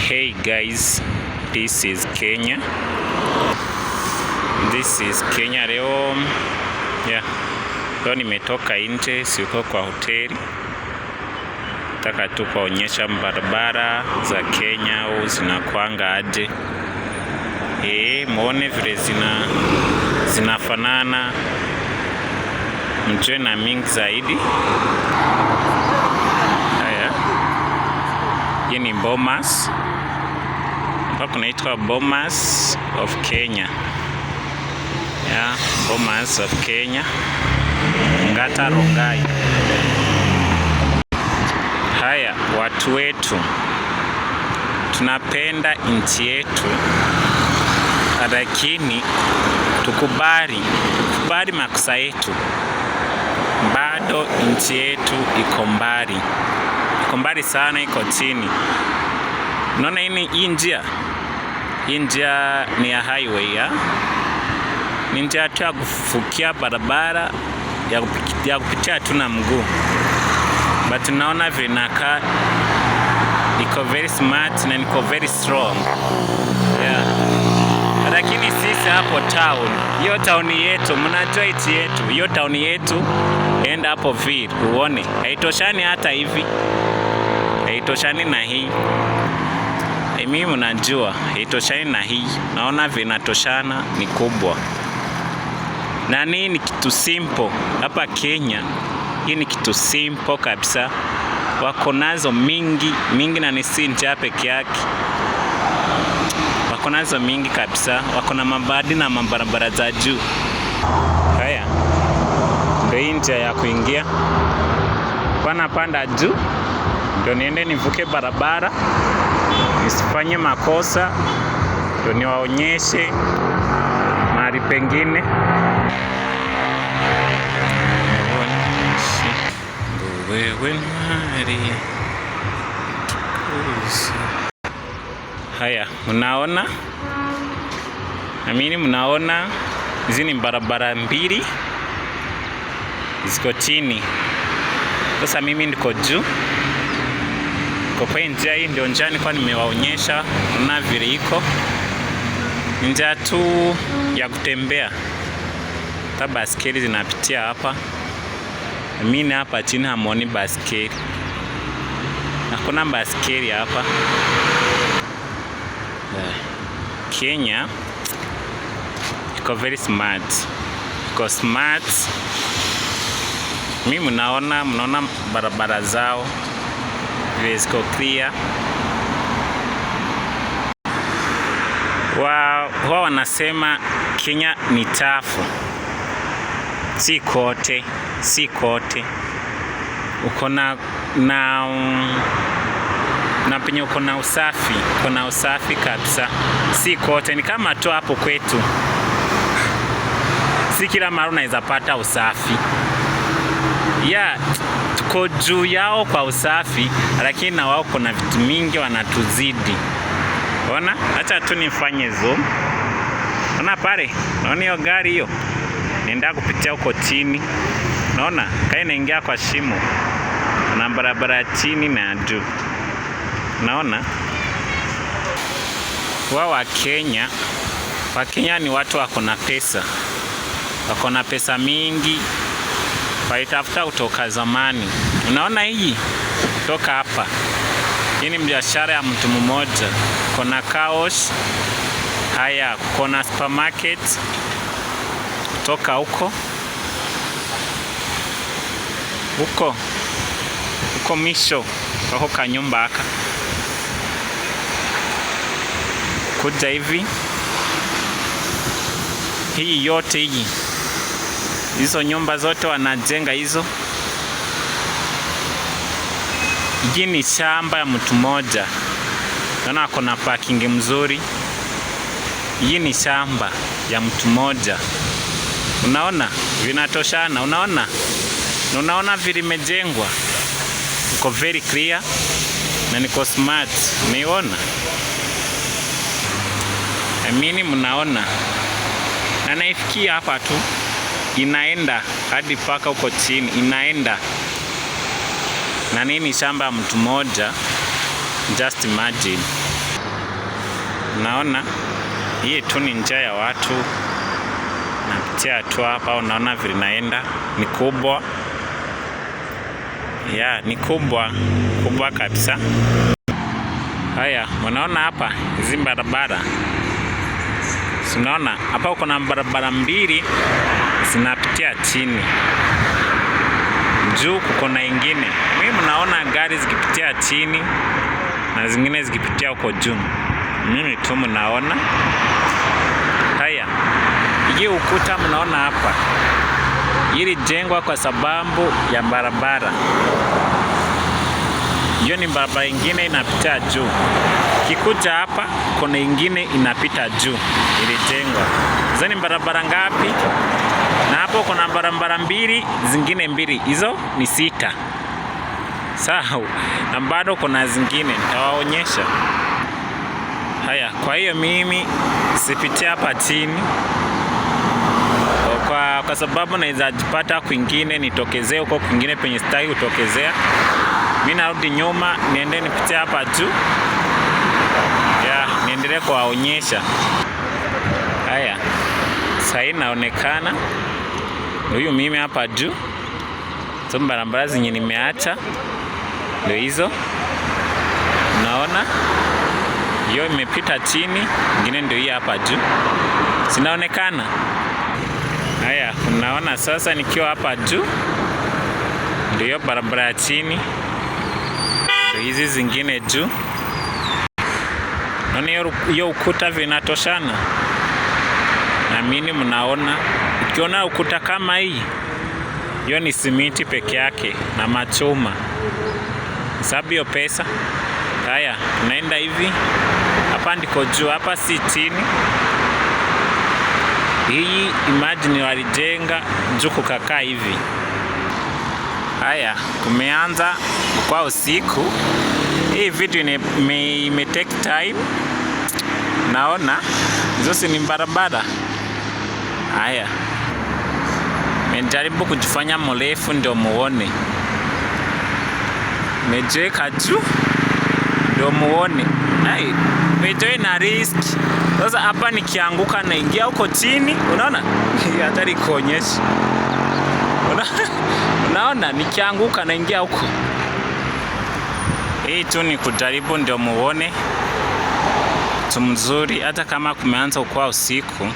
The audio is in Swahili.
Hey guys, this is Kenya. Leo nimetoka nje, siko kwa hoteli. Nataka tu kuonyesha barabara za Kenya au zinakuanga aje. Muone vile zinafanana. Mjue na mingi zaidi. Haya. Hii ni Bomas. Hapa kunaitwa Bomas of Kenya. Bomas of Kenya. Ngata Rongai. Haya, watu wetu, tunapenda nchi yetu, lakini tukubali makosa yetu. Bado nchi yetu iko mbali sana, iko chini. Unaona hii njia ni ya highway ni njia tu ya kufukia barabara ya kupitia tu na mguu. But tunaona vinaka iko very smart na iko very strong. Lakini sisi hapo town, hiyo town yetu, mnajua iti yetu, hiyo town yetu enda hapo vile uone haitoshani hata hivi. Haitoshani na hii. Mimi mnajua haitoshani na hii. Naona vinatoshana, ni kubwa. Na ni kitu simple hapa Kenya. Hii ni kitu simple kabisa. Wako nazo mingi na ni si njia peke yake. Wako nazo mingi kabisa. Wako na mabadi na mabarabara za juu. Haya. Ndio hii njia ya kuingia. Panda juu. Ndio niende nivuke barabara. Nisifanye makosa. Ndio niwaonyeshe mahali pengine. Haya, mnaona? Mnaona hizi ni barabara mbili ziko chini. Sasa mimi niko juu. Kwa njia hii ndio njia nilikuwa nimewaonyesha na vile iko. Njia tu ya kutembea. Hata baskeli zinapitia hapa. Mimi hapa chini hamuoni baskeli. Hakuna baskeli hapa. Kenya iko very smart. Iko smart. Mimi mnaona barabara zao vile ziko clear. Wao wanasema Kenya ni chafu. Si kote. Uko na penye uko na usafi. Uko na usafi kabisa. Si kote. Ni kama tu hapo kwetu. Si kila mara unaweza pata usafi. Tuko juu yao kwa usafi. Lakini na wao kuna vitu mingi wanatuzidi. Ona? Acha tu nifanye zoom. Ona pale? Naona hiyo gari hiyo. Nenda kupitia huko chini. Naona kai naingia kwa shimo. Na barabara chini na juu. Naona wa Kenya ni watu wako na pesa. Wako na pesa mingi. Walitafuta kutoka zamani. Unaona hii? Kutoka hapa. Hii ni biashara ya mtu mmoja. Kuna kaosh. Haya, kuna supermarket. Kutoka huko misho kwa huko nyumba haka kuja hivi. Hii yote hizo nyumba zote wanajenga hizo. Hii ni shamba ya mtu mmoja. Naona kuna parking mzuri. Hii ni shamba ya mtu mmoja. Unaona vinatoshana. Unaona vile imejengwa. Iko very clear na niko smart. Umeona? Mnaona. Na naifikia hapa tu. Inaenda hadi paka huko chini. Inaenda. Na nini shamba ya mtu mmoja. Just imagine. Unaona hii tu ni njia ya watu napitia tu hapa. Unaona vile naenda ni kubwa ya ni kubwa kabisa. Haya, unaona hapa hizi barabara, unaona hapa uko na barabara mbili zinapitia chini, juu kuko na ingine. Mimi mnaona gari zikipitia chini na zingine zikipitia huko juu. Mimi tu mnaona. Haya, hii ukuta mnaona hapa ilijengwa kwa sababu ya barabara. Hiyo ni barabara ingine inapita juu. Kikuja hapa kuna ingine inapita juu ilijengwa. Hizo ni barabara ngapi? Na hapo kuna barabara mbili, zingine mbili. Hizo ni 6. Sawa. Na bado kuna zingine nitawaonyesha. Haya, kwa hiyo mimi sipitia hapa chini kwa sababu naweza jipata kwingine nitokezee huko kwingine penye sitaki kutokezea. Mimi narudi nyuma niende nipitie hapa juu. Niendelee kuwaonyesha. Haya, sasa inaonekana huyu mimi hapa juu. Hizo barabara zenye nimeacha ndio hizo. Unaona? Hiyo imepita chini, nyingine ndio hii hapa juu. Sinaonekana. Haya, unaona sasa nikiwa hapa juu ndio hiyo barabara ya chini. Ndio hizi zingine juu. Naona hiyo ukuta vinatoshana. Na mimi mnaona, ukiona ukuta kama hii, hiyo ni simiti peke yake na machuma. Sababu hiyo pesa. Haya, tunaenda hivi. Hapa ndiko juu, hapa si chini. Hii imagine walijenga juu kukakaa hivi. Haya, kumeanza kwa usiku. Hii video ime take time. Naona hizo si ni barabara. Haya, nimejaribu kujifanya mrefu ndio muone. Nimejeka juu ndio muone. Hai, mejoe na risk. Sasa hapa nikianguka naingia huko chini, unaona? Hatari kuonyesha. Unaona nikianguka naingia huko. Hii tu ni kujaribu ndio muone. Tu mzuri hata kama kumeanza kwa usiku.